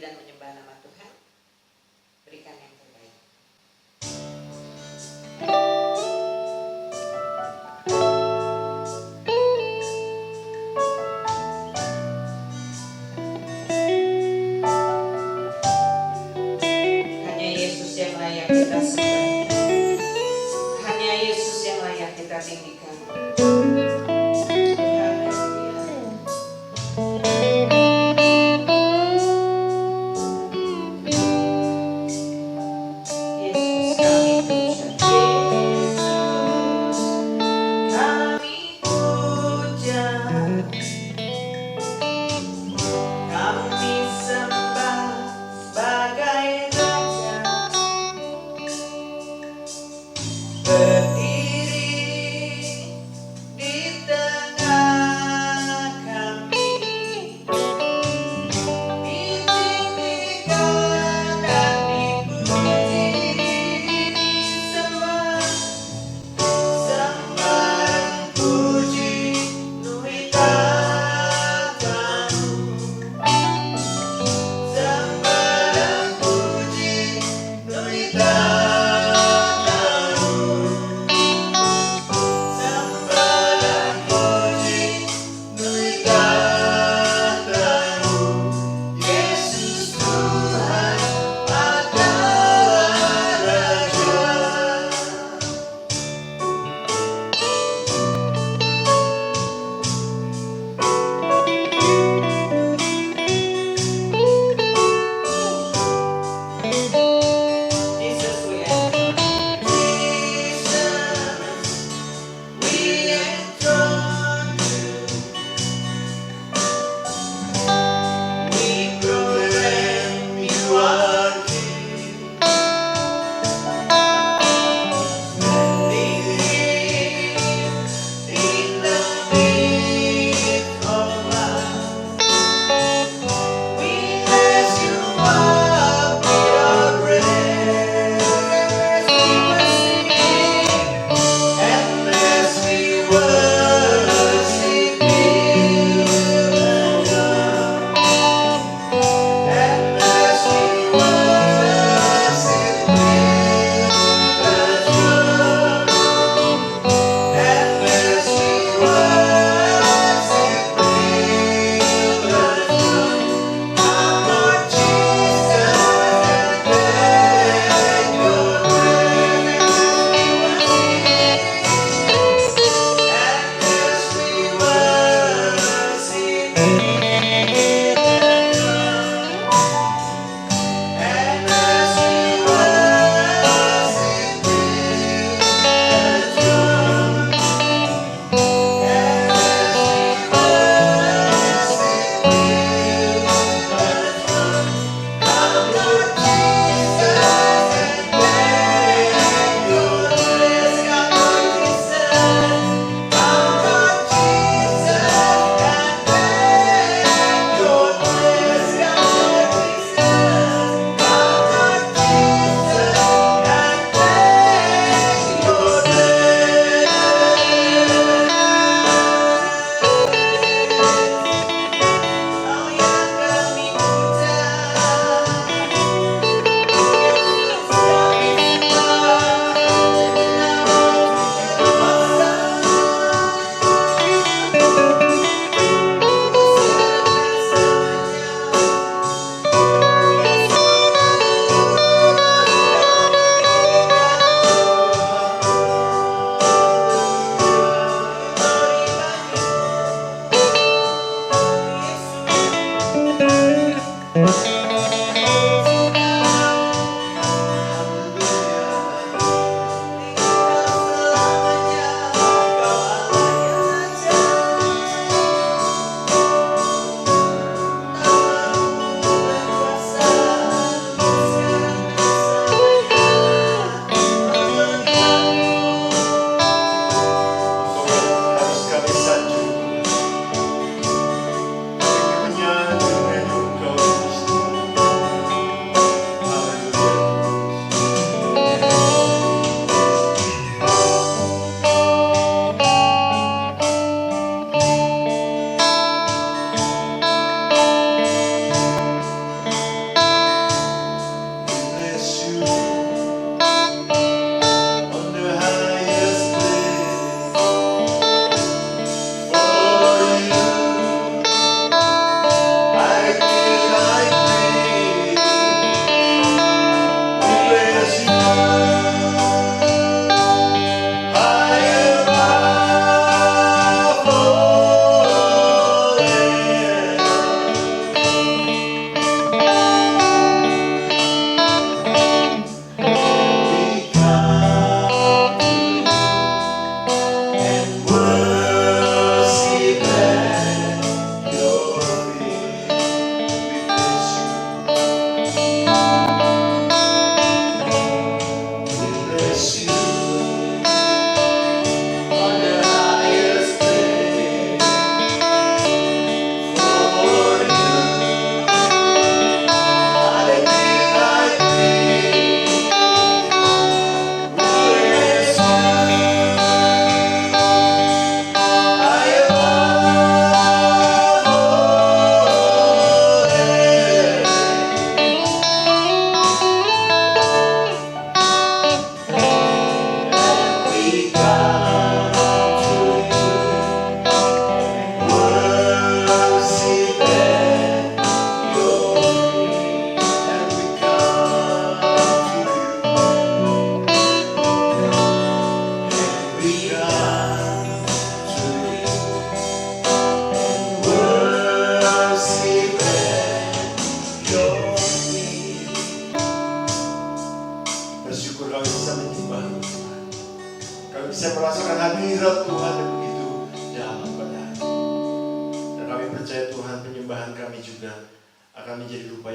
dan menyembah nama Tuhan. Berikan yang terbaik. Hanya Yesus yang layak kita sembah. Hanya Yesus yang layak kita tinggikan.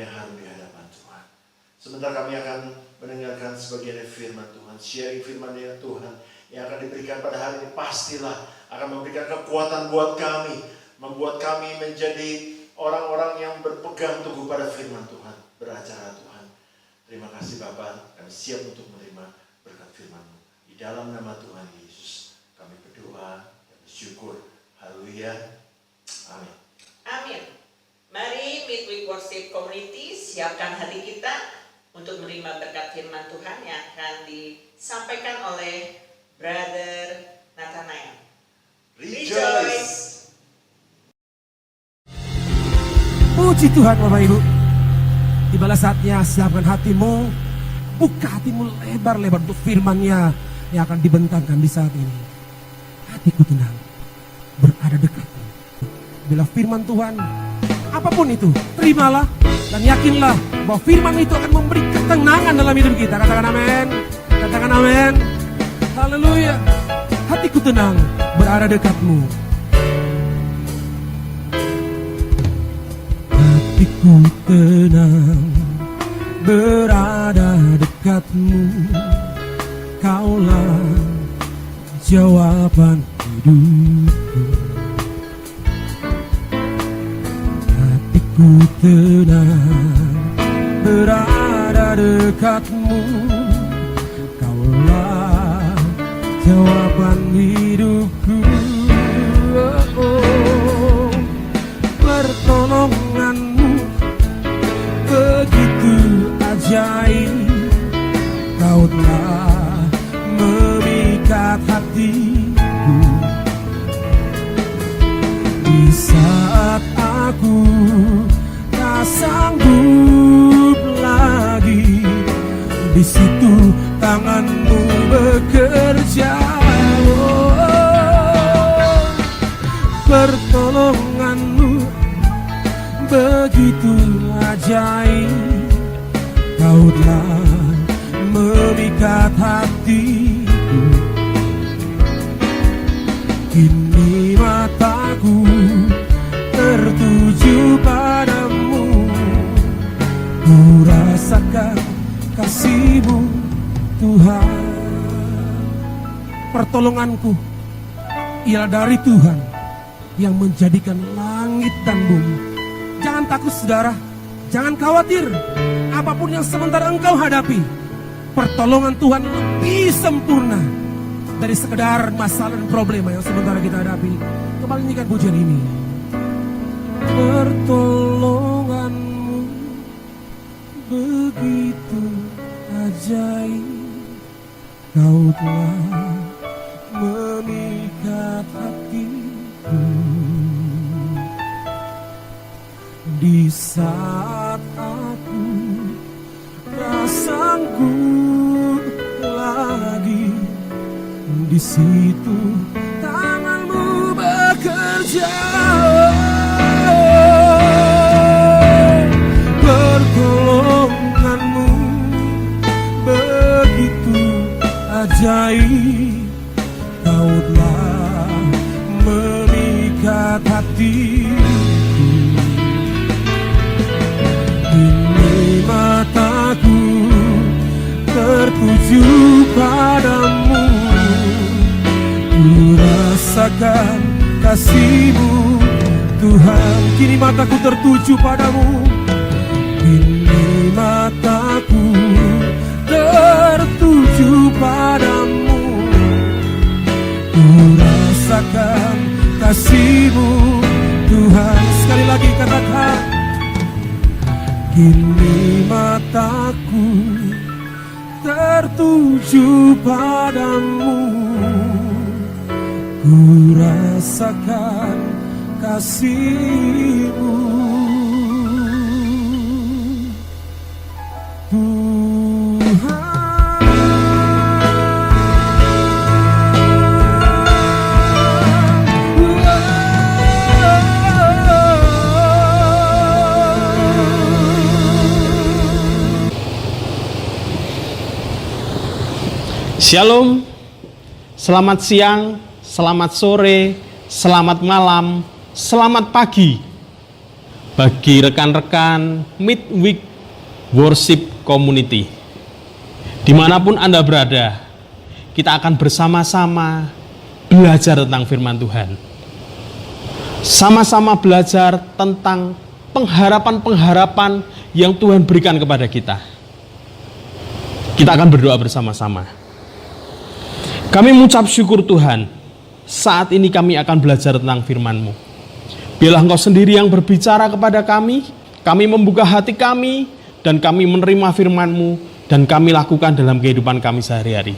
yang harum di hadapan Tuhan. Sebentar kami akan mendengarkan sebagian dari firman Tuhan, sharing firman dari Tuhan yang akan diberikan pada hari ini pastilah akan memberikan kekuatan buat kami, membuat kami menjadi orang-orang yang berpegang teguh pada firman Tuhan, beracara Tuhan. Terima kasih Bapa, kami siap untuk menerima berkat firman-Mu. Di dalam nama Tuhan Yesus kami berdoa dan bersyukur. Haleluya. Amin. Amin. Mari Midweek Worship Community siapkan hati kita untuk menerima berkat firman Tuhan yang akan disampaikan oleh Brother Nathanael. Rejoice! Puji Tuhan Bapak Ibu. Tibalah saatnya siapkan hatimu, buka hatimu lebar-lebar untuk firman-Nya yang akan dibentangkan di saat ini. Hatiku tenang, berada dekatmu. Bila firman Tuhan, apapun itu, terimalah dan yakinlah bahwa firman itu akan memberi ketenangan dalam hidup kita. Katakan amin. Katakan amin. Haleluya. Hatiku tenang, berada dekatmu. Hatiku tenang, berada dekatmu. Kaulah jawaban hidupku. Hatiku tenang, berada dekatmu. Kaulah jawaban hidupku. Oh, pertolonganmu begitu ajaib. Kau telah memikat hatiku di saat aku tak sanggup lagi. Di situ tanganmu bekerja. Oh, pertolonganmu begitu ajaib. Kau telah memikat hatiku. Kini mataku tertuju padamu. Ku rasakan kasih-Mu Tuhan. Pertolonganku ialah dari Tuhan yang menjadikan langit dan bumi. Jangan takut saudara, jangan khawatir apapun yang sementara engkau hadapi. Pertolongan Tuhan lebih sempurna dari sekedar masalah dan problema yang sementara kita hadapi. Kembali nyanyikan pujian ini. Pertolonganmu begitu ajaib. Kau telah memikat hatiku di saat aku tak sanggup lagi. Di situ tanganmu bekerja. Pertolonganmu begitu ajaib. Kau telah memikat hatiku. Kini mataku tertuju padamu. Ku rasakan kasih-Mu Tuhan. Kini mataku tertuju padamu. Kini mataku tertuju padamu. Ku rasakan kasih-Mu Tuhan. Sekali lagi katakan. Kini mataku tertuju padamu. Ku rasakan kasih-Mu Tuhan. Shalom, selamat siang, selamat sore, selamat malam, selamat pagi. bagi rekan-rekan Midweek Worship Community. Dimanapun Anda berada, kita akan bersama-sama belajar tentang firman Tuhan. Sama-sama belajar tentang pengharapan-pengharapan yang Tuhan berikan kepada kita. Kita akan berdoa bersama-sama. Kami mengucap syukur Tuhan, saat ini kami akan belajar tentang firman-Mu. Biarlah Engkau sendiri yang berbicara kepada kami membuka hati kami, dan kami menerima firman-Mu, dan kami lakukan dalam kehidupan kami sehari-hari.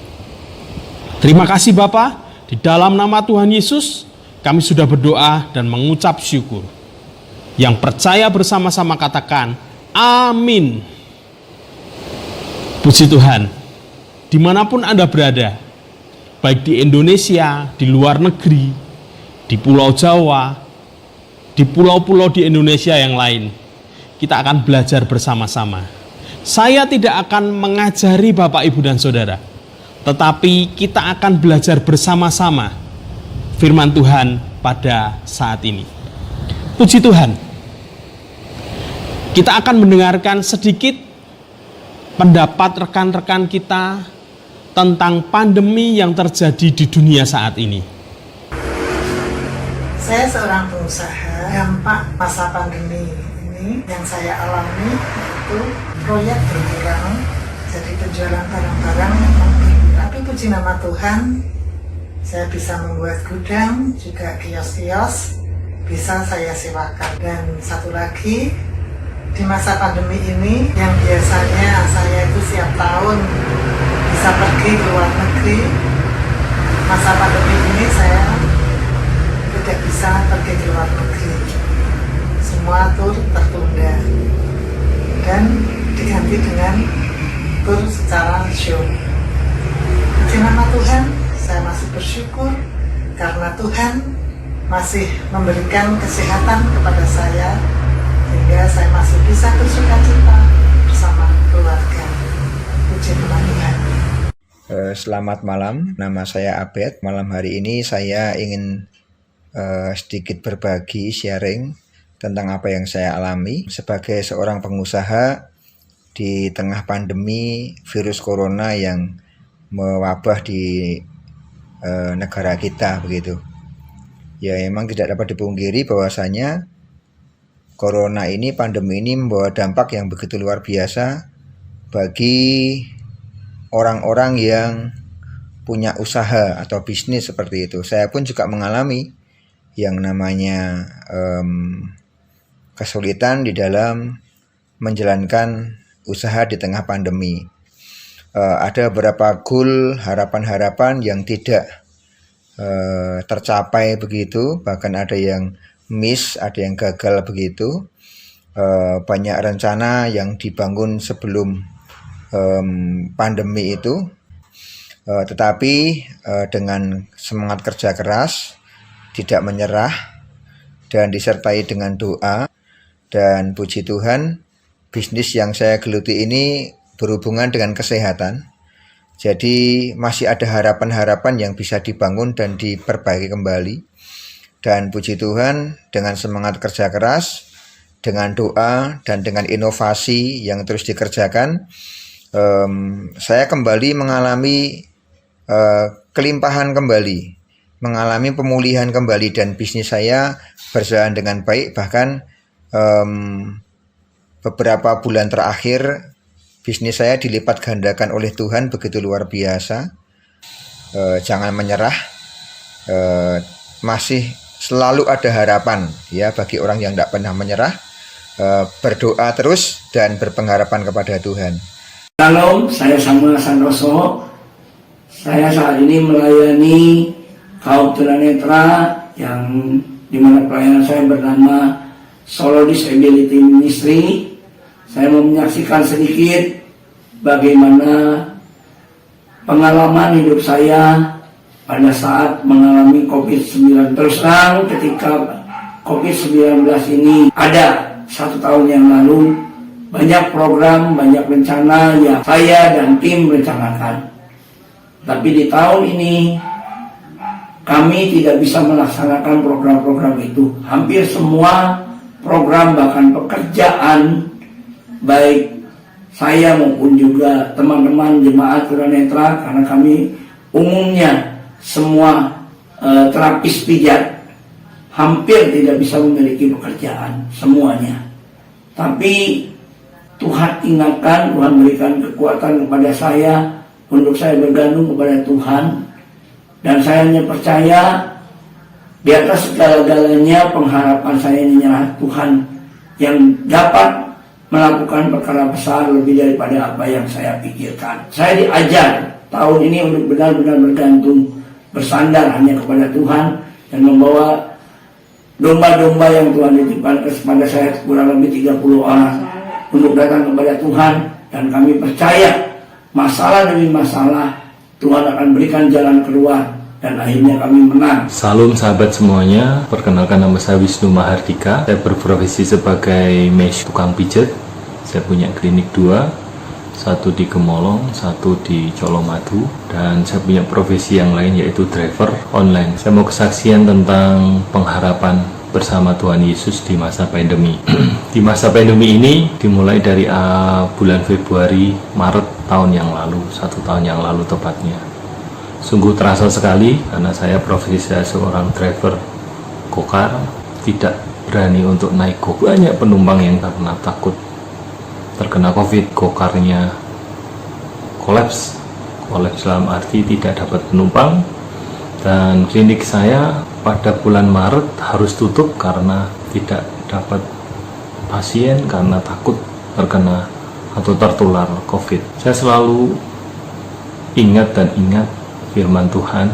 Terima kasih Bapa, di dalam nama Tuhan Yesus, kami sudah berdoa dan mengucap syukur. Yang percaya bersama-sama katakan, amin. Puji Tuhan, dimanapun Anda berada, baik di Indonesia, di luar negeri, di Pulau Jawa, di pulau-pulau di Indonesia yang lain, kita akan belajar bersama-sama. Saya tidak akan mengajari Bapak, Ibu, dan Saudara, tetapi kita akan belajar bersama-sama firman Tuhan pada saat ini. Puji Tuhan, kita akan mendengarkan sedikit pendapat rekan-rekan kita tentang pandemi yang terjadi di dunia saat ini. Saya seorang pengusaha. Dampak masa pandemi ini yang saya alami itu proyek berkurang, jadi penjualan barang-barang memang berkurang. Tapi puji nama Tuhan, saya bisa membuat gudang, juga kios-kios bisa saya sewakan. Dan satu lagi, di masa pandemi ini yang biasanya saya itu setiap tahun bisa pergi ke luar negeri, masa pandemi ini saya tidak bisa pergi ke luar negeri. Semua tur tertunda dan diganti dengan tur secara show. Puji nama Tuhan, saya masih bersyukur karena Tuhan masih memberikan kesehatan kepada saya, sehingga saya masih bisa bersuka-cita bersama keluarga. Puji nama Tuhan. Selamat malam, nama saya Abed. Malam hari ini saya ingin sedikit berbagi, sharing tentang apa yang saya alami sebagai seorang pengusaha di tengah pandemi virus corona yang mewabah di negara kita begitu. Ya, memang tidak dapat dipungkiri bahwasanya corona ini, pandemi ini membawa dampak yang begitu luar biasa bagi orang-orang yang punya usaha atau bisnis seperti itu. Saya pun juga mengalami yang namanya kesulitan di dalam menjalankan usaha di tengah pandemi. Ada beberapa goal, harapan-harapan yang tidak tercapai begitu, bahkan ada yang miss, ada yang gagal begitu. Banyak rencana yang dibangun sebelum pandemi itu, tetapi dengan semangat kerja keras, tidak menyerah, dan disertai dengan doa, dan puji Tuhan, bisnis yang saya geluti ini berhubungan dengan kesehatan. Jadi masih ada harapan-harapan yang bisa dibangun dan diperbaiki kembali. Dan puji Tuhan, dengan semangat kerja keras, dengan doa, dan dengan inovasi yang terus dikerjakan, saya kembali mengalami kelimpahan kembali, mengalami pemulihan kembali, dan bisnis saya berjalan dengan baik. Bahkan beberapa bulan terakhir bisnis saya dilipat gandakan oleh Tuhan begitu luar biasa. Jangan menyerah, masih selalu ada harapan ya bagi orang yang tidak pernah menyerah. Berdoa terus dan berpengharapan kepada Tuhan. Shalom, saya Samuel Santoso. Saya saat ini melayani kaum tunanetra yang dimana pelayanan saya bernama Solo Disability Ministry. Saya mau menyaksikan sedikit bagaimana pengalaman hidup saya pada saat mengalami COVID-19. Terus terang ketika COVID-19 ini ada 1 tahun yang lalu, banyak program, banyak rencana yang saya dan tim rencanakan. Tapi di tahun ini kami tidak bisa melaksanakan program-program itu. Hampir semua program bahkan pekerjaan baik saya maupun juga teman-teman jemaat tunanetra, karena kami umumnya semua terapis pijat hampir tidak bisa memiliki pekerjaan semuanya. Tapi Tuhan ingatkan, Tuhan berikan kekuatan kepada saya untuk saya bergantung kepada Tuhan, dan saya hanya percaya di atas segala-galanya pengharapan saya ini adalah Tuhan yang dapat melakukan perkara besar lebih daripada apa yang saya pikirkan. Saya diajar tahun ini untuk benar-benar bergantung, bersandar hanya kepada Tuhan, dan membawa domba-domba yang Tuhan titipkan kepada saya kurang lebih 30 orang untuk datang kepada Tuhan. Dan kami percaya masalah demi masalah Tuhan akan berikan jalan keluar, dan akhirnya kami menang. Salam sahabat semuanya, perkenalkan nama saya Wisnu Mahardika. Saya berprofesi sebagai mesh tukang pijat. Saya punya klinik 2, satu di Gemolong, satu di Colomadu, dan saya punya profesi yang lain yaitu driver online. Saya mau kesaksian tentang pengharapan bersama Tuhan Yesus di masa pandemi. Di masa pandemi ini dimulai dari bulan Februari, Maret tahun yang lalu, 1 tahun yang lalu tepatnya. Sungguh terasa sekali karena saya profesi saya seorang driver gokar, tidak berani untuk naik gokar. Banyak penumpang yang karena takut terkena COVID, gokarnya kolaps dalam arti tidak dapat penumpang, dan klinik saya pada bulan Maret harus tutup karena tidak dapat pasien karena takut terkena atau tertular COVID. Saya selalu ingat firman Tuhan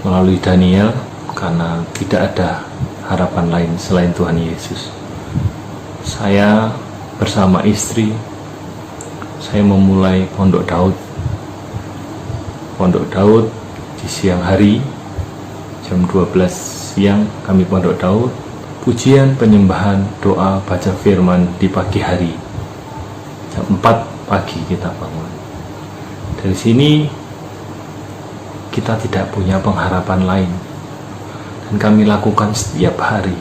melalui Daniel, karena tidak ada harapan lain selain Tuhan Yesus. Saya bersama istri, saya memulai Pondok Daud di siang hari, jam 12 siang kami Pondok Daud, pujian, penyembahan, doa, baca firman di pagi hari, jam 4 pagi kita bangun. Dari sini kita tidak punya pengharapan lain, dan kami lakukan setiap hari.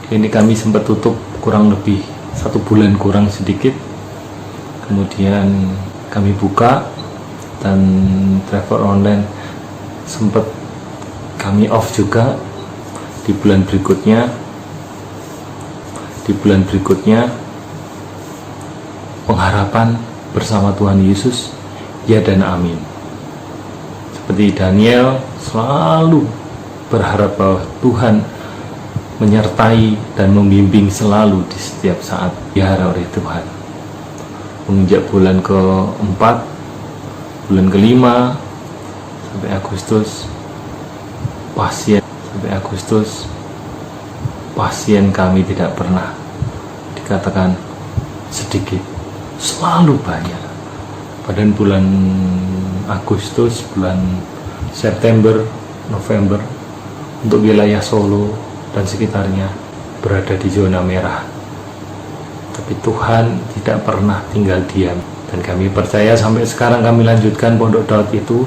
Klinik kami sempat tutup kurang lebih 1 bulan kurang sedikit, kemudian kami buka, dan driver online sempat kami off juga di bulan berikutnya. Pengharapan bersama Tuhan Yesus, ya dan amin. Seperti Daniel selalu berharap bahwa Tuhan menyertai dan membimbing selalu di setiap saat, dihara oleh Tuhan. Menginjak bulan ke-4, bulan ke-5 sampai Agustus, pasien kami tidak pernah dikatakan sedikit, selalu banyak. Pada bulan Agustus, bulan September, November, untuk wilayah Solo dan sekitarnya berada di zona merah. Tapi Tuhan tidak pernah tinggal diam, dan kami percaya sampai sekarang kami lanjutkan Pondok Daud itu,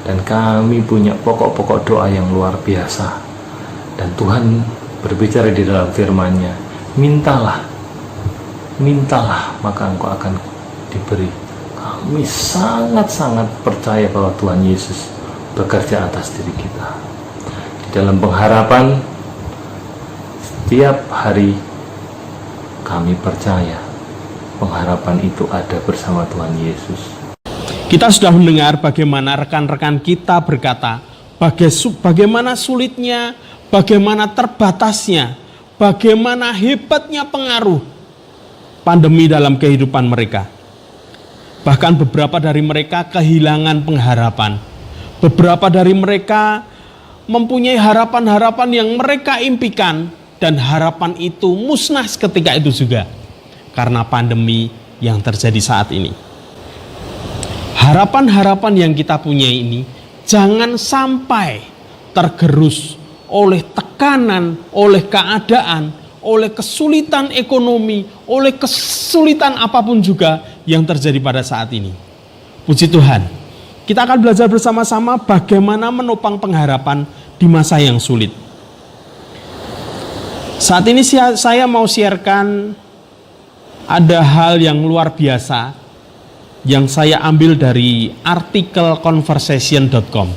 dan kami punya pokok-pokok doa yang luar biasa. Dan Tuhan berbicara di dalam firman-Nya, mintalah maka engkau akan diberi. Kami sangat-sangat percaya bahwa Tuhan Yesus bekerja atas diri kita. Di dalam pengharapan, setiap hari kami percaya pengharapan itu ada bersama Tuhan Yesus. Kita sudah mendengar bagaimana rekan-rekan kita berkata, bagaimana sulitnya, bagaimana terbatasnya, bagaimana hebatnya pengaruh pandemi dalam kehidupan mereka. Bahkan beberapa dari mereka kehilangan pengharapan. Beberapa dari mereka mempunyai harapan-harapan yang mereka impikan, dan harapan itu musnah ketika itu juga karena pandemi yang terjadi saat ini. Harapan-harapan yang kita punya ini jangan sampai tergerus oleh tekanan, oleh keadaan, oleh kesulitan ekonomi, oleh kesulitan apapun juga yang terjadi pada saat ini. Puji Tuhan, kita akan belajar bersama-sama bagaimana menopang pengharapan di masa yang sulit. Saat ini saya mau sharekan ada hal yang luar biasa yang saya ambil dari artikel conversation.com.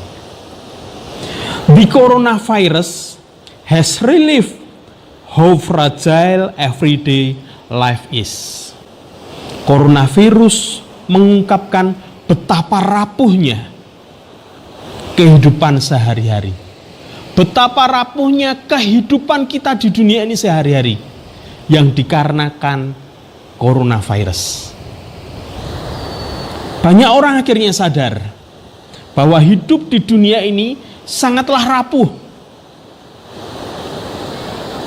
The coronavirus has relieved how fragile everyday life is. Coronavirus mengungkapkan betapa rapuhnya kehidupan sehari-hari. Betapa rapuhnya kehidupan kita di dunia ini sehari-hari yang dikarenakan coronavirus. Banyak orang akhirnya sadar bahwa hidup di dunia ini sangatlah rapuh.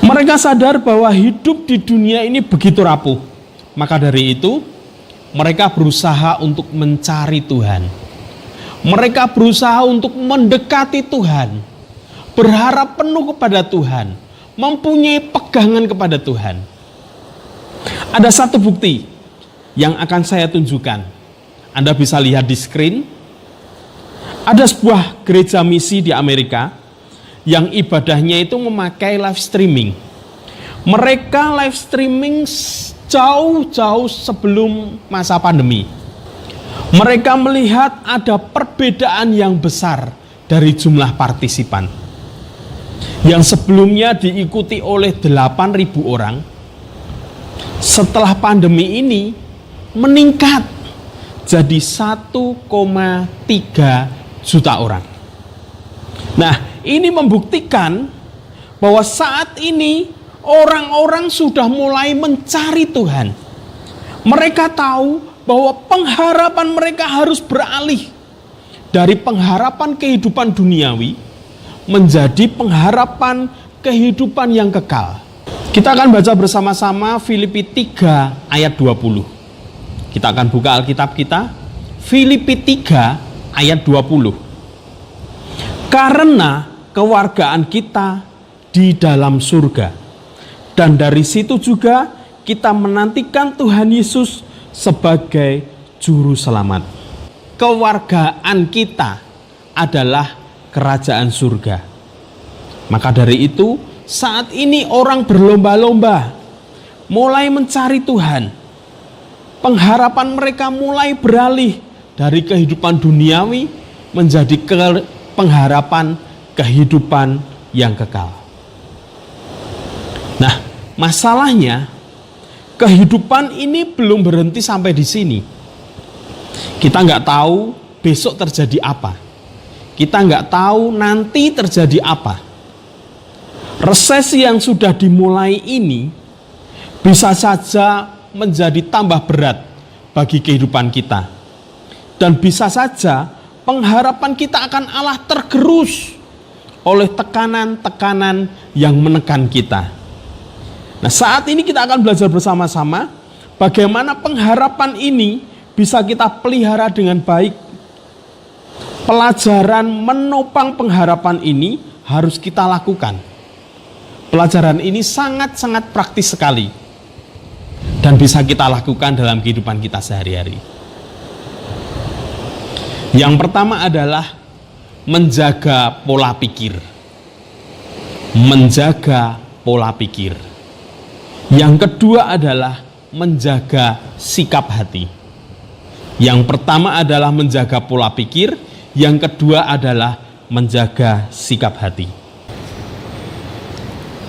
Mereka sadar bahwa hidup di dunia ini begitu rapuh. Maka dari itu, mereka berusaha untuk mencari Tuhan. Mereka berusaha untuk mendekati Tuhan, berharap penuh kepada Tuhan, mempunyai pegangan kepada Tuhan. Ada satu bukti yang akan saya tunjukkan. Anda bisa lihat di screen. Ada sebuah gereja misi di Amerika yang ibadahnya itu memakai live streaming. Mereka live streaming jauh-jauh sebelum masa pandemi. Mereka melihat ada perbedaan yang besar dari jumlah partisipan. Yang sebelumnya diikuti oleh 8.000 orang, setelah pandemi ini meningkat jadi 1,3 juta orang. Nah, ini membuktikan bahwa saat ini orang-orang sudah mulai mencari Tuhan. Mereka tahu bahwa pengharapan mereka harus beralih dari pengharapan kehidupan duniawi menjadi pengharapan kehidupan yang kekal. Kita akan baca bersama-sama Filipi 3 ayat 20. Kita akan buka Alkitab kita, Filipi 3 ayat 20. Karena kewargaan kita di dalam surga, dan dari situ juga kita menantikan Tuhan Yesus sebagai juru selamat. Kewargaan kita adalah kerajaan surga. Maka dari itu, saat ini orang berlomba-lomba mulai mencari Tuhan. Pengharapan mereka mulai beralih dari kehidupan duniawi menjadi pengharapan kehidupan yang kekal. Nah, masalahnya kehidupan ini belum berhenti sampai di sini. Kita nggak tahu besok terjadi apa. Kita nggak tahu nanti terjadi apa. Resesi yang sudah dimulai ini bisa saja menjadi tambah berat bagi kehidupan kita. Dan bisa saja pengharapan kita akan Allah tergerus oleh tekanan-tekanan yang menekan kita. Nah, saat ini kita akan belajar bersama-sama bagaimana pengharapan ini bisa kita pelihara dengan baik. Pelajaran menopang pengharapan ini harus kita lakukan. Pelajaran ini sangat-sangat praktis sekali dan bisa kita lakukan dalam kehidupan kita sehari-hari. Yang pertama adalah menjaga pola pikir. Menjaga pola pikir. Yang kedua adalah menjaga sikap hati. Yang pertama adalah menjaga pola pikir, yang kedua adalah menjaga sikap hati.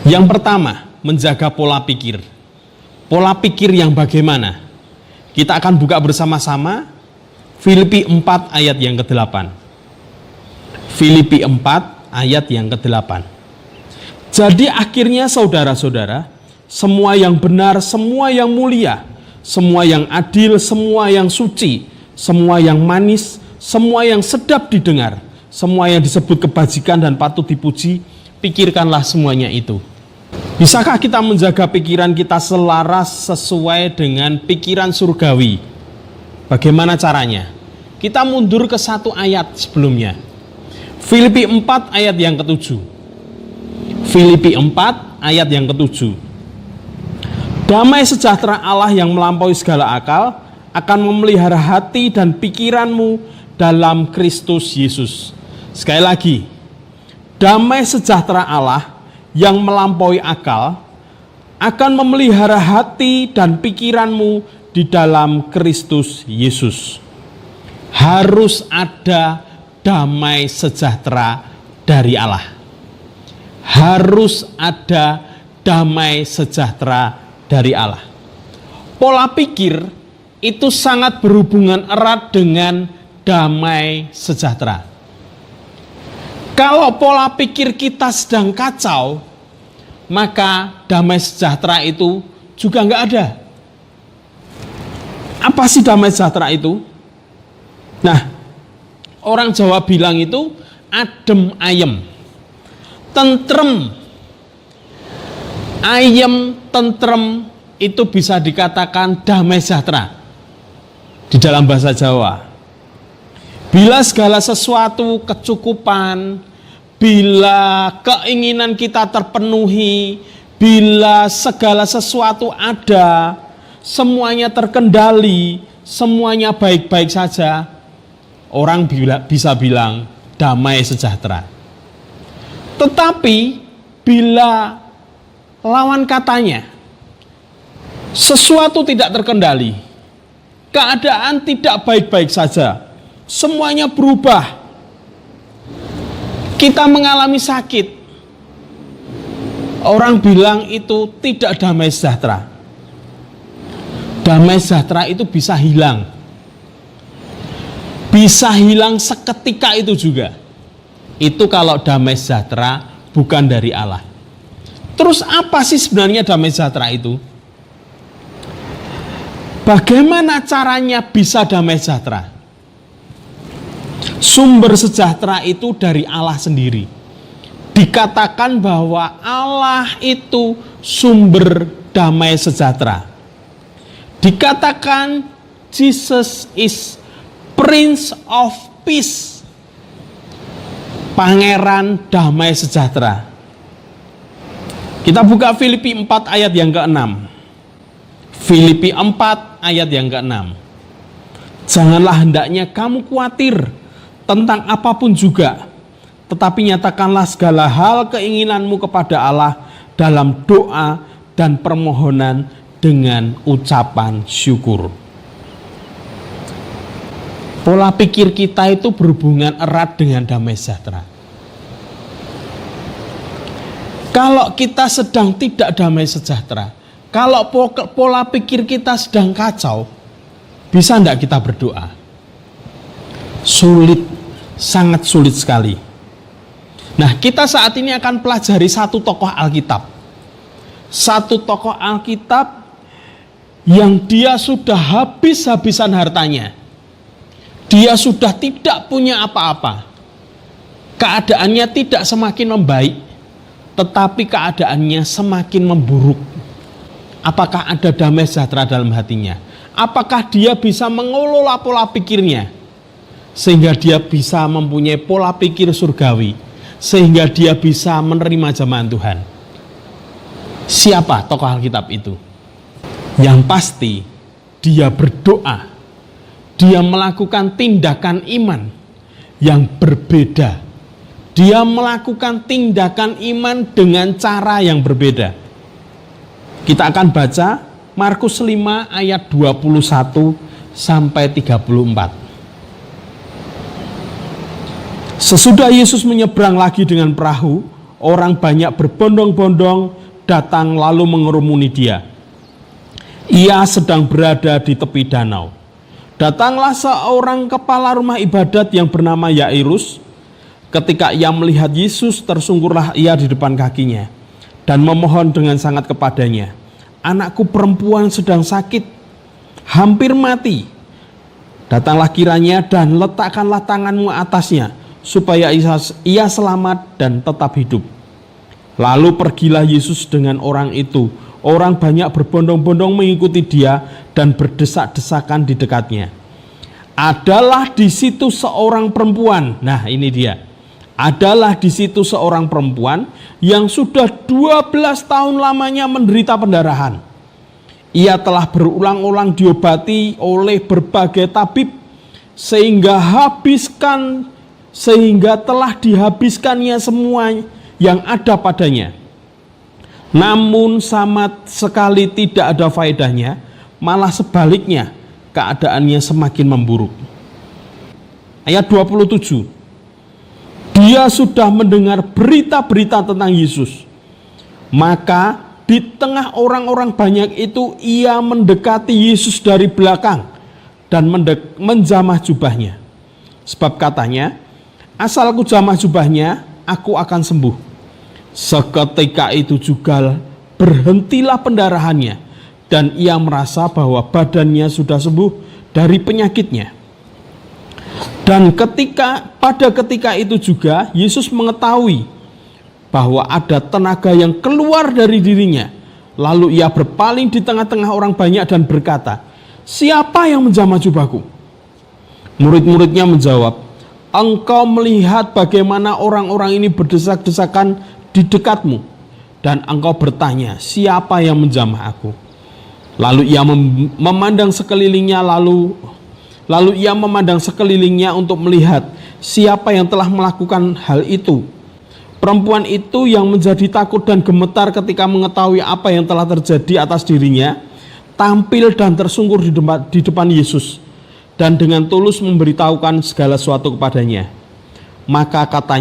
Yang pertama, menjaga pola pikir. Pola pikir yang bagaimana? Kita akan buka bersama-sama Filipi 4 ayat yang ke-8. Filipi 4 ayat yang ke-8. Jadi akhirnya saudara-saudara, semua yang benar, semua yang mulia, semua yang adil, semua yang suci, semua yang manis, semua yang sedap didengar, semua yang disebut kebajikan dan patut dipuji, pikirkanlah semuanya itu. Bisakah kita menjaga pikiran kita selaras sesuai dengan pikiran surgawi? Bagaimana caranya? Kita mundur ke satu ayat sebelumnya. Filipi 4 ayat yang ke-7. Filipi 4 ayat yang ke-7. Damai sejahtera Allah yang melampaui segala akal akan memelihara hati dan pikiranmu dalam Kristus Yesus. Sekali lagi, damai sejahtera Allah yang melampaui akal akan memelihara hati dan pikiranmu di dalam Kristus Yesus. Harus ada damai sejahtera dari Allah. Harus ada damai sejahtera dari Allah. Pola pikir itu sangat berhubungan erat dengan damai sejahtera. Kalau pola pikir kita sedang kacau, maka damai sejahtera itu juga nggak ada. Apa sih damai sejahtera itu? Nah, orang Jawa bilang itu adem ayem, tentrem. Ayem, tentrem itu bisa dikatakan damai sejahtera di dalam bahasa Jawa. Bila segala sesuatu kecukupan, bila keinginan kita terpenuhi, bila segala sesuatu ada, semuanya terkendali, semuanya baik-baik saja, orang bisa bilang damai sejahtera. Tetapi bila lawan katanya, sesuatu tidak terkendali, keadaan tidak baik-baik saja, semuanya berubah, kita mengalami sakit, orang bilang itu tidak damai sejahtera. Damai sejahtera itu bisa hilang. Bisa hilang seketika itu juga. Itu kalau damai sejahtera bukan dari Allah. Terus apa sih sebenarnya damai sejahtera itu? Bagaimana caranya bisa damai sejahtera? Sumber sejahtera itu dari Allah sendiri. Dikatakan bahwa Allah itu sumber damai sejahtera. Dikatakan Jesus is Prince of Peace, Pangeran damai sejahtera. Kita buka Filipi 4 ayat yang ke-6. Filipi 4 ayat yang ke-6. Janganlah hendaknya kamu khawatir tentang apapun juga, tetapi nyatakanlah segala hal keinginanmu kepada Allah dalam doa dan permohonan dengan ucapan syukur. Pola pikir kita itu berhubungan erat dengan damai sejahtera. Kalau kita sedang tidak damai sejahtera, kalau pola pikir kita sedang kacau, bisa enggak kita berdoa? Sulit, sangat sulit sekali. Nah, kita saat ini akan pelajari satu tokoh Alkitab. Satu tokoh Alkitab yang dia sudah habis-habisan hartanya. Dia sudah tidak punya apa-apa. Keadaannya tidak semakin membaik, tetapi keadaannya semakin memburuk. Apakah ada damai sejahtera dalam hatinya? Apakah dia bisa mengelola pola pikirnya sehingga dia bisa mempunyai pola pikir surgawi, sehingga dia bisa menerima jamahan Tuhan? Siapa tokoh Alkitab itu? Yang pasti dia berdoa, dia melakukan tindakan iman yang berbeda. Dia melakukan tindakan iman dengan cara yang berbeda. Kita akan baca Markus 5 ayat 21 sampai 34. Sesudah Yesus menyeberang lagi dengan perahu, orang banyak berbondong-bondong datang lalu mengerumuni dia. Ia sedang berada di tepi danau. Datanglah seorang kepala rumah ibadat yang bernama Yairus. Ketika ia melihat Yesus, tersungkurlah ia di depan kakinya dan memohon dengan sangat kepadanya, "Anakku perempuan sedang sakit, hampir mati. Datanglah kiranya dan letakkanlah tanganmu atasnya, supaya ia selamat dan tetap hidup." Lalu pergilah Yesus dengan orang itu. Orang banyak berbondong-bondong mengikuti dia dan berdesak-desakan di dekatnya. Adalah di situ seorang perempuan. Nah, ini dia. Adalah di situ seorang perempuan yang sudah 12 tahun lamanya menderita pendarahan. Ia telah berulang-ulang diobati oleh berbagai tabib sehingga telah dihabiskannya semua yang ada padanya. namun sama sekali tidak ada faedahnya, malah sebaliknya keadaannya semakin memburuk. Ayat 27, dia sudah mendengar berita-berita tentang Yesus, maka di tengah orang-orang banyak itu ia mendekati Yesus dari belakang dan menjamah jubahnya. Sebab katanya, asal ku jamah jubahnya, aku akan sembuh. Seketika itu juga berhentilah pendarahannya dan ia merasa bahwa badannya sudah sembuh dari penyakitnya. Dan pada ketika itu juga Yesus mengetahui bahwa ada tenaga yang keluar dari dirinya. Lalu ia berpaling di tengah-tengah orang banyak dan berkata, siapa yang menjamah jubahku? Murid-muridnya menjawab, engkau melihat bagaimana orang-orang ini berdesak-desakan di dekatmu, dan engkau bertanya, siapa yang menjamah aku? Lalu ia memandang sekelilingnya, lalu ia memandang sekelilingnya untuk melihat siapa yang telah melakukan hal itu. Perempuan itu yang menjadi takut dan gemetar ketika mengetahui apa yang telah terjadi atas dirinya, tampil dan tersungkur di depan Yesus, dan dengan tulus memberitahukan segala sesuatu kepadanya. Maka kata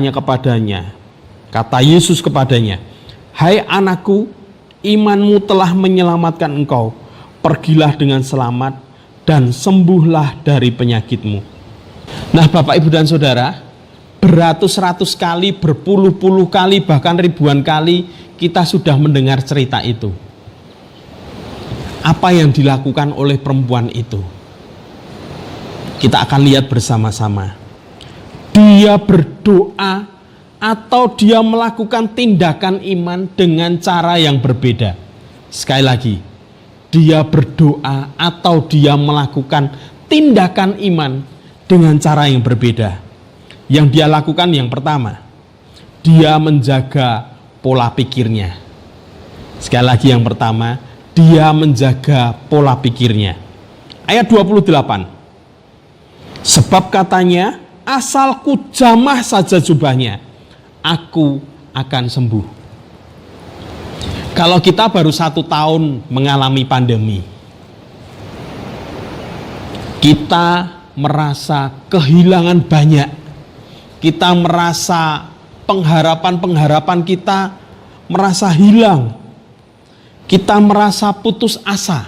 Yesus kepadanya, hai anakku, imanmu telah menyelamatkan engkau. Pergilah dengan selamat dan sembuhlah dari penyakitmu. Nah, Bapak, Ibu, dan Saudara, beratus-ratus kali, berpuluh-puluh kali, bahkan ribuan kali kita sudah mendengar cerita itu. Apa yang dilakukan oleh perempuan itu? Kita akan lihat bersama-sama. Dia berdoa atau dia melakukan tindakan iman dengan cara yang berbeda. Sekali lagi, dia berdoa atau dia melakukan tindakan iman dengan cara yang berbeda. Yang dia lakukan yang pertama, dia menjaga pola pikirnya. Sekali lagi yang pertama, dia menjaga pola pikirnya. Ayat 28. Sebab katanya, asal ku jamah saja jubahnya, aku akan sembuh. Kalau kita baru 1 tahun mengalami pandemi, kita merasa kehilangan banyak. Kita merasa pengharapan kita merasa hilang. Kita merasa putus asa.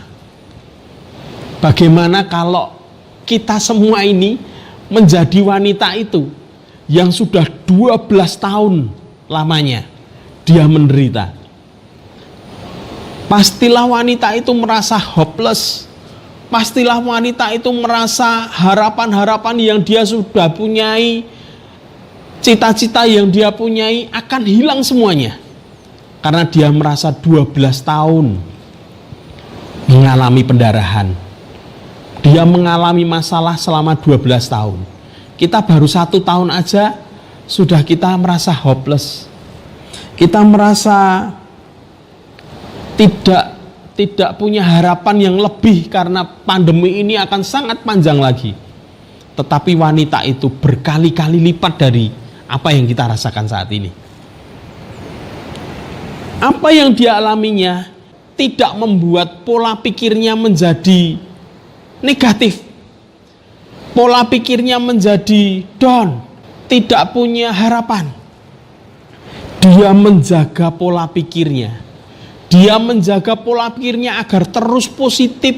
Bagaimana kalau kita semua ini menjadi wanita itu yang sudah 12 tahun lamanya dia menderita? Pastilah wanita itu merasa hopeless. Pastilah wanita itu merasa harapan-harapan yang dia sudah punyai, cita-cita yang dia punyai akan hilang semuanya. Karena dia merasa 12 tahun mengalami pendarahan. Dia mengalami masalah selama 12 tahun. Kita baru 1 tahun aja sudah kita merasa hopeless. Kita merasa tidak punya harapan yang lebih karena pandemi ini akan sangat panjang lagi. Tetapi wanita itu berkali-kali lipat dari apa yang kita rasakan saat ini. Apa yang dia alaminya tidak membuat pola pikirnya menjadi negatif. Pola pikirnya menjadi down, tidak punya harapan. Dia menjaga pola pikirnya. Dia menjaga pola pikirnya agar terus positif.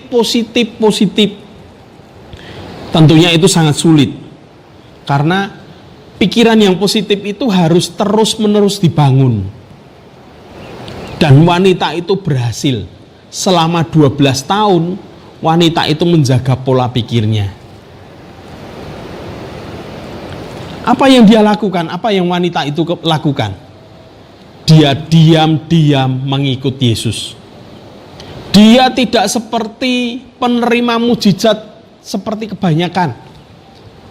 Tentunya itu sangat sulit. Karena pikiran yang positif itu harus terus-menerus dibangun. Dan wanita itu berhasil. Selama 12 tahun, wanita itu menjaga pola pikirnya. Apa yang dia lakukan? Apa yang wanita itu lakukan? Dia diam-diam mengikut Yesus. Dia tidak seperti penerima mujizat seperti kebanyakan.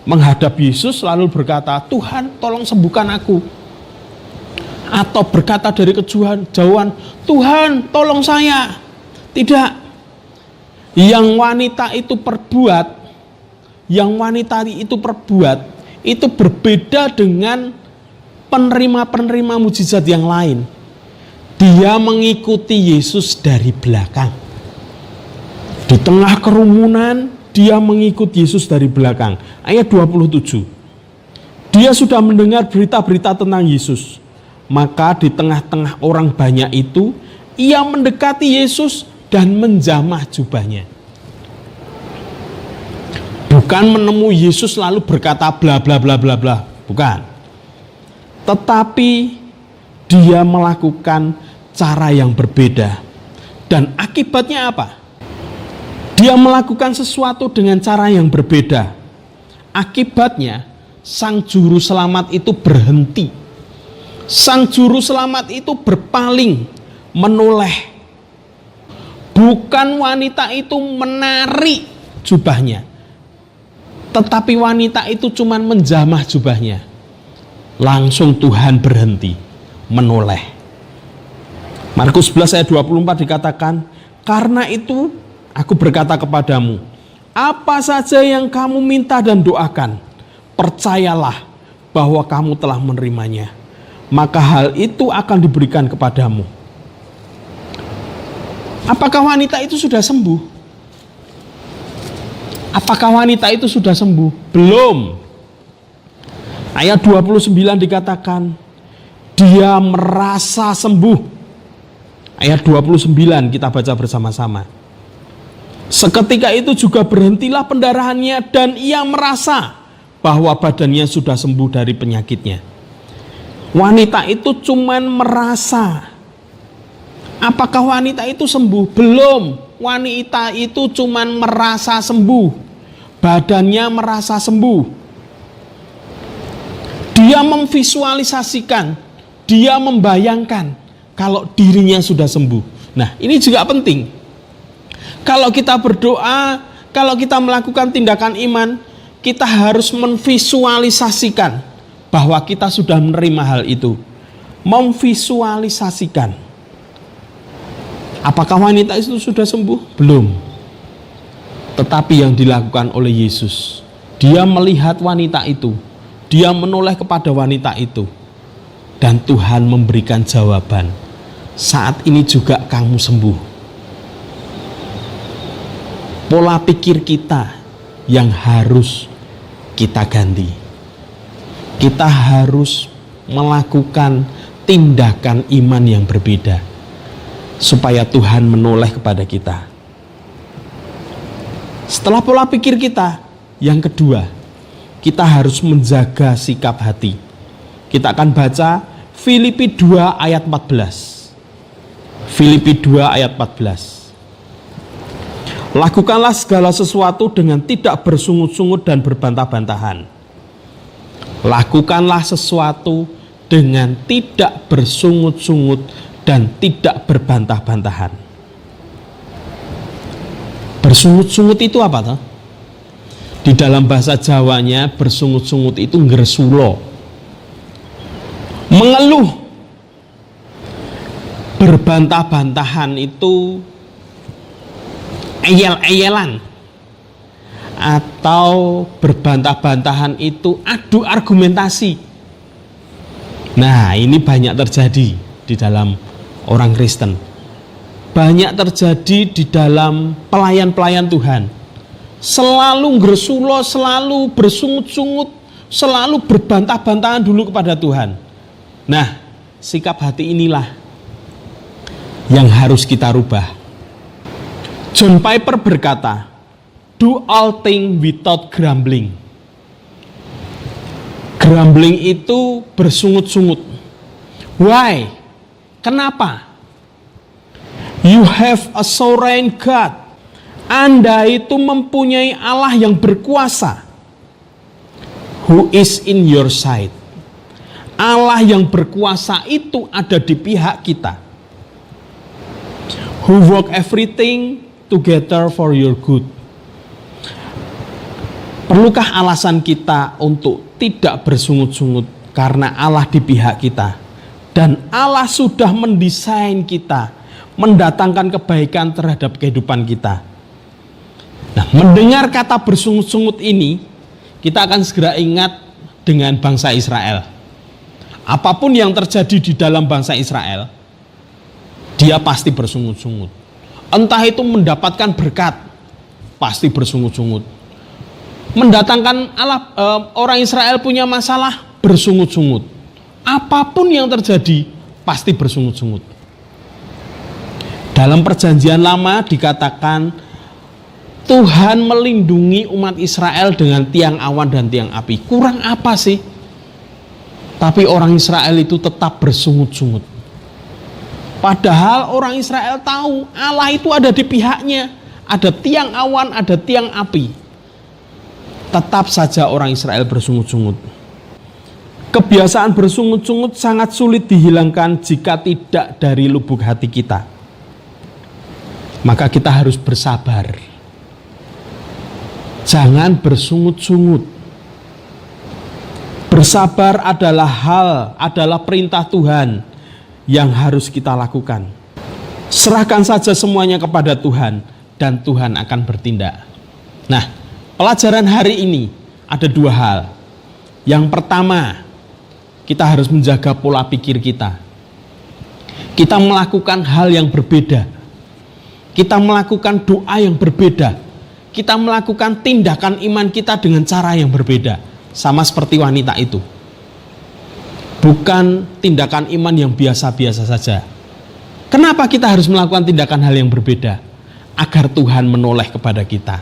Menghadap Yesus lalu berkata, Tuhan tolong sembuhkan aku. Atau berkata dari kejauhan, Tuhan tolong saya. Tidak. Yang wanita itu perbuat, itu berbeda dengan penerima-penerima mujizat yang lain. Dia mengikuti Yesus dari belakang. Di tengah kerumunan, dia mengikuti Yesus dari belakang. Ayat 27. Dia sudah mendengar berita-berita tentang Yesus. Maka di tengah-tengah orang banyak itu, ia mendekati Yesus dan menjamah jubahnya. Bukan menemui Yesus lalu berkata bla bla bla bla bla. Bukan. Tetapi dia melakukan cara yang berbeda. Dan akibatnya apa? Dia melakukan sesuatu dengan cara yang berbeda. Akibatnya, sang juru selamat itu berhenti. Sang juru selamat itu berpaling, menoleh. Bukan wanita itu menarik jubahnya, tetapi wanita itu cuma menjamah jubahnya. Langsung Tuhan berhenti, menoleh. Markus 11 ayat 24 dikatakan, karena itu aku berkata kepadamu, apa saja yang kamu minta dan doakan, percayalah bahwa kamu telah menerimanya, maka hal itu akan diberikan kepadamu. Apakah wanita itu sudah sembuh? Apakah wanita itu sudah sembuh? Belum. Ayat 29 dikatakan, dia merasa sembuh. Ayat 29 kita baca bersama-sama. Seketika itu juga berhentilah pendarahannya dan ia merasa bahwa badannya sudah sembuh dari penyakitnya. Wanita itu cuman merasa. Apakah wanita itu sembuh? Belum. Wanita itu cuman merasa sembuh. Badannya merasa sembuh. Dia memvisualisasikan, dia membayangkan kalau dirinya sudah sembuh. Nah, ini juga penting. Kalau kita berdoa, kalau kita melakukan tindakan iman, kita harus memvisualisasikan bahwa kita sudah menerima hal itu. Memvisualisasikan. Apakah wanita itu sudah sembuh? Belum. Tetapi yang dilakukan oleh Yesus, dia melihat wanita itu, dia menoleh kepada wanita itu, dan Tuhan memberikan jawaban. Saat ini juga kamu sembuh. Pola pikir kita yang harus kita ganti. Kita harus melakukan tindakan iman yang berbeda supaya Tuhan menoleh kepada kita. Setelah pola pikir kita, yang kedua, kita harus menjaga sikap hati. Kita akan baca Filipi 2 ayat 14. Filipi 2 ayat 14. Lakukanlah segala sesuatu dengan tidak bersungut-sungut dan berbantah-bantahan. Lakukanlah sesuatu dengan tidak bersungut-sungut dan tidak berbantah-bantahan. Bersungut-sungut itu apa toh? Di dalam bahasa Jawanya bersungut-sungut itu ngresulo. Mengeluh. Berbantah-bantahan itu eyel-eyelan. Atau berbantah-bantahan itu adu argumentasi. Nah, ini banyak terjadi di dalam orang Kristen. Banyak terjadi di dalam pelayan-pelayan Tuhan. Selalu ngresulo, selalu bersungut-sungut, selalu berbantah-bantahan dulu kepada Tuhan. Nah, sikap hati inilah yang harus kita rubah. John Piper berkata, do all things without grumbling. Grumbling itu bersungut-sungut. Why? Kenapa? You have a sovereign God. Anda itu mempunyai Allah yang berkuasa. Who is in your side? Allah yang berkuasa itu ada di pihak kita. Who work everything together for your good. Perlukah alasan kita untuk tidak bersungut-sungut karena Allah di pihak kita? Dan Allah sudah mendesain kita, mendatangkan kebaikan terhadap kehidupan kita. Nah, mendengar kata bersungut-sungut ini, kita akan segera ingat dengan bangsa Israel. Apapun yang terjadi di dalam bangsa Israel, dia pasti bersungut-sungut. Entah itu mendapatkan berkat, pasti bersungut-sungut. Mendatangkan orang Israel punya masalah, bersungut-sungut. Apapun yang terjadi, pasti bersungut-sungut. Dalam perjanjian lama dikatakan Tuhan melindungi umat Israel dengan tiang awan dan tiang api. Kurang apa sih? Tapi orang Israel itu tetap bersungut-sungut. Padahal orang Israel tahu Allah itu ada di pihaknya. Ada tiang awan, ada tiang api. Tetap saja orang Israel bersungut-sungut. Kebiasaan bersungut-sungut sangat sulit dihilangkan jika tidak dari lubuk hati kita. Maka kita harus bersabar. Jangan bersungut-sungut. Bersabar adalah perintah Tuhan yang harus kita lakukan. Serahkan saja semuanya kepada Tuhan dan Tuhan akan bertindak. Nah, pelajaran hari ini ada dua hal. Yang pertama, kita harus menjaga pola pikir kita. Kita melakukan hal yang berbeda. Kita melakukan doa yang berbeda. Kita melakukan tindakan iman kita dengan cara yang berbeda. Sama seperti wanita itu. Bukan tindakan iman yang biasa-biasa saja. Kenapa kita harus melakukan tindakan hal yang berbeda? Agar Tuhan menoleh kepada kita.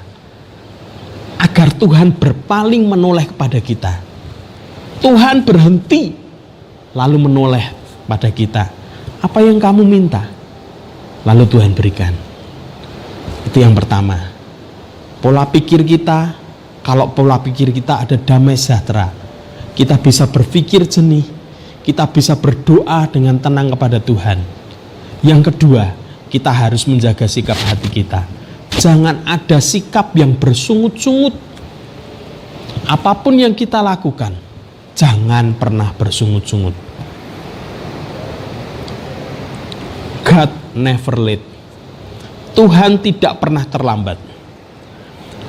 Agar Tuhan berpaling menoleh kepada kita. Tuhan berhenti lalu menoleh pada kita. Apa yang kamu minta? Lalu Tuhan berikan. Itu yang pertama. Pola pikir kita, kalau pola pikir kita ada damai sejahtera, kita bisa berpikir jernih, kita bisa berdoa dengan tenang kepada Tuhan. Yang kedua, kita harus menjaga sikap hati kita. Jangan ada sikap yang bersungut-sungut. Apapun yang kita lakukan, jangan pernah bersungut-sungut. God never late. Tuhan tidak pernah terlambat.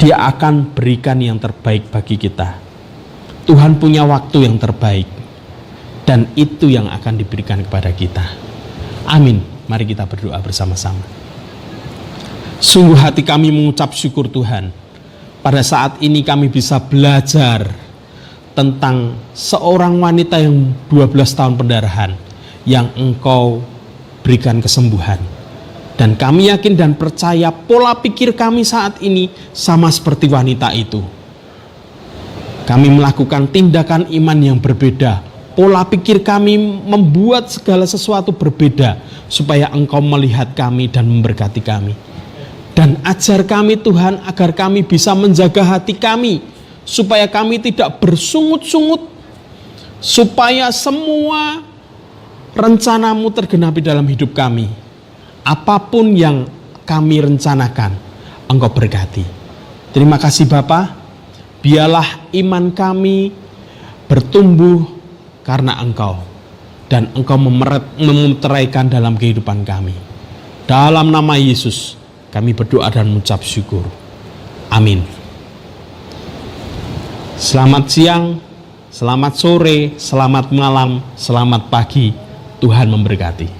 Dia akan berikan yang terbaik bagi kita. Tuhan punya waktu yang terbaik. Dan itu yang akan diberikan kepada kita. Amin. Mari kita berdoa bersama-sama. Sungguh hati kami mengucap syukur Tuhan. Pada saat ini kami bisa belajar tentang seorang wanita yang 12 tahun pendarahan yang Engkau berikan kesembuhan. Dan kami yakin dan percaya pola pikir kami saat ini sama seperti wanita itu. Kami melakukan tindakan iman yang berbeda. Pola pikir kami membuat segala sesuatu berbeda supaya Engkau melihat kami dan memberkati kami. Dan ajar kami Tuhan agar kami bisa menjaga hati kami supaya kami tidak bersungut-sungut, supaya semua rencana-Mu tergenapi dalam hidup kami. Apapun yang kami rencanakan, Engkau berkati. Terima kasih Bapa. Biarlah iman kami bertumbuh karena Engkau. Dan Engkau memuteraikan dalam kehidupan kami. Dalam nama Yesus, kami berdoa dan mengucap syukur. Amin. Selamat siang, selamat sore, selamat malam, selamat pagi. Tuhan memberkati.